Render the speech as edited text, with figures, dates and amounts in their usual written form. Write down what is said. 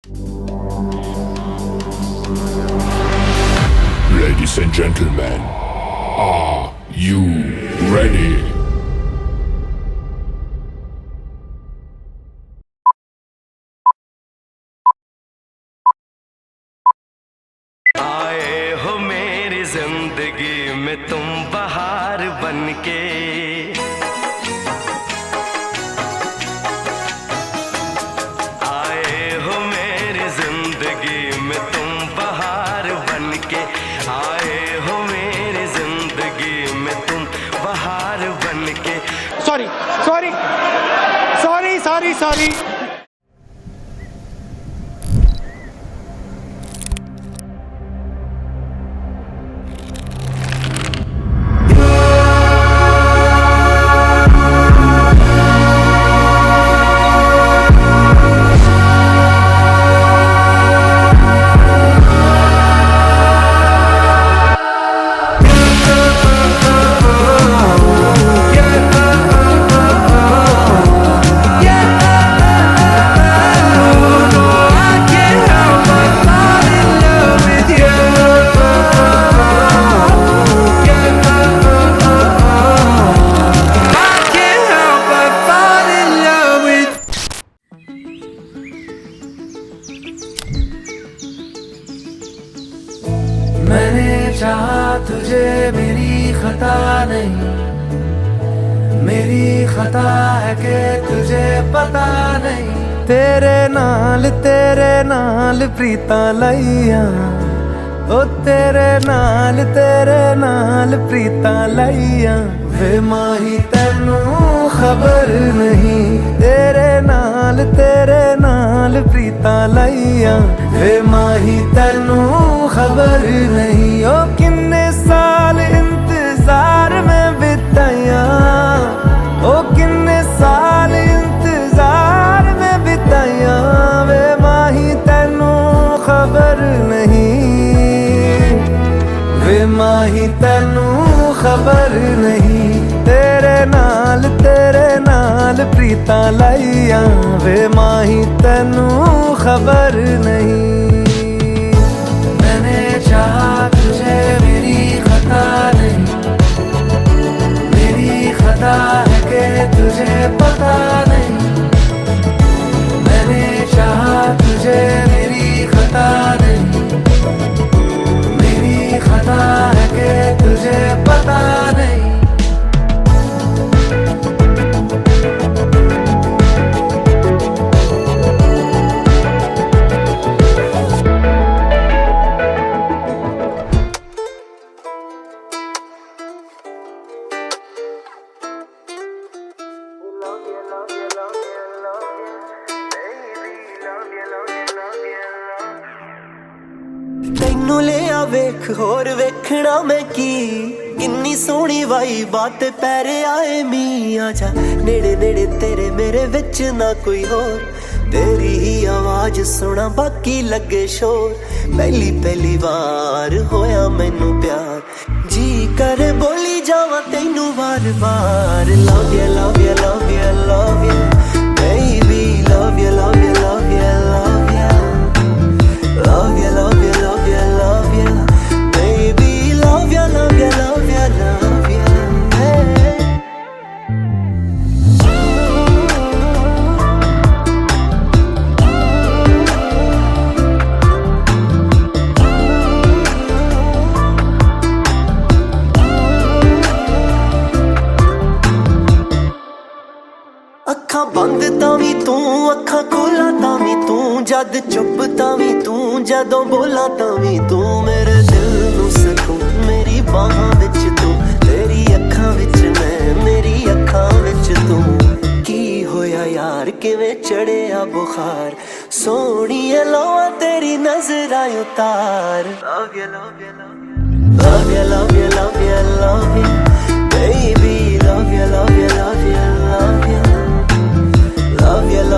Ladies and gentlemen, are you ready? आए हो मेरी जिंदगी में तुम बहार बनके, आए हो मेरी जिंदगी में तुम बहार बनके, आए हो मेरी जिंदगी में तुम बहार बनके। Sorry sorry sorry sorry sorry. मैंने चाहा तुझे, मेरी खता नहीं, मेरी खता है कि तुझे पता नहीं। तेरे नाल प्रीता लइया, ओ तेरे नाल प्रीता लइया। वे माही तेनू खबर नहीं, तेरे नाल प्रीता लइया। वे माही तेनू खबर नहीं, ओ किन्ने साल इंतजार में बिताया, ओ किन्ने साल इंतजार में बिताया। वे माही तेनू खबर नहीं, वे माही तेनू खबर नहीं। तेरे नाल प्रीता लइया, वे माही तेनू खबर नहीं। मैंने चाहा तुझे, मेरी खता नहीं, मेरी खता है कि तुझे पता नहीं। मैंने चाहा तुझे, मेरी खता नहीं, मेरी खता है कि तुझे पता नहीं। ਤੈਨੂੰ ਲਿਆ ਵੇਖ ਹੋਰ ਵੇਖਣਾ ਮੈਂ ਕੀ, ਕਿੰਨੀ ਸੋਹਣੀ ਵਾਈ ਬਾਤ ਪੈਰੇ ਆਏ ਮੀਂਹ। ਆ ਜਾ ਨੇੜੇ ਨੇੜੇ ਤੇਰੇ ਮੇਰੇ ਵਿੱਚ ਨਾ ਕੋਈ ਹੋਰ, ਤੇਰੀ ਹੀ ਆਵਾਜ਼ ਸੁਣਾ ਬਾਕੀ ਲੱਗੇ ਸ਼ੋਰ। ਪਹਿਲੀ ਵਾਰ ਹੋਇਆ ਮੈਨੂੰ ਪਿਆਰ, ਜੀ ਕਰੇ ਬੋਲੀ ਜਾਵਾਂ ਤੈਨੂੰ ਵਾਰ ਵਾਰ। Love you love you love you love you baby, love you love you love you love you, love you, love you, love you, love you, baby, love you, love you, love you, love you, hey. ਅੱਖਾਂ ਬੰਦ ਤਾਂ ਵੀ ਤੂੰ, ਅੱਖਾਂ ਖੋਲਾਂ ਤਾਂ ਵੀ ਤੂੰ, ਜਦ ਚੁੱਪ ਤਾਂ ਵੀ ਤੂੰ, ਜਦੋਂ ਬੋਲਾਂ ਤਾਂ ਵੀ ਤੂੰ। ਮੇਰੇ ਦਿਲ ਨੂੰ ਸਕੂਨ ਮੇਰੀ ਬਾਹਾਂ ਵਿੱਚ ਤੂੰ, ਤੇਰੀ ਅੱਖਾਂ ਵਿੱਚ ਮੈਂ, ਮੇਰੀ ਅੱਖਾਂ ਵਿੱਚ ਤੂੰ। ਕੀ ਹੋਇਆ ਯਾਰ ਕਿਵੇਂ ਚੜਿਆ ਬੁਖਾਰ, ਸੋਹਣੀਏ ਲੋਆ ਤੇਰੀ ਨਜ਼ਰਾਂ ਉਤਾਰ। Love you, love you, love you, love you, love you, love you, baby, love you, love you, love you, love you, love you, love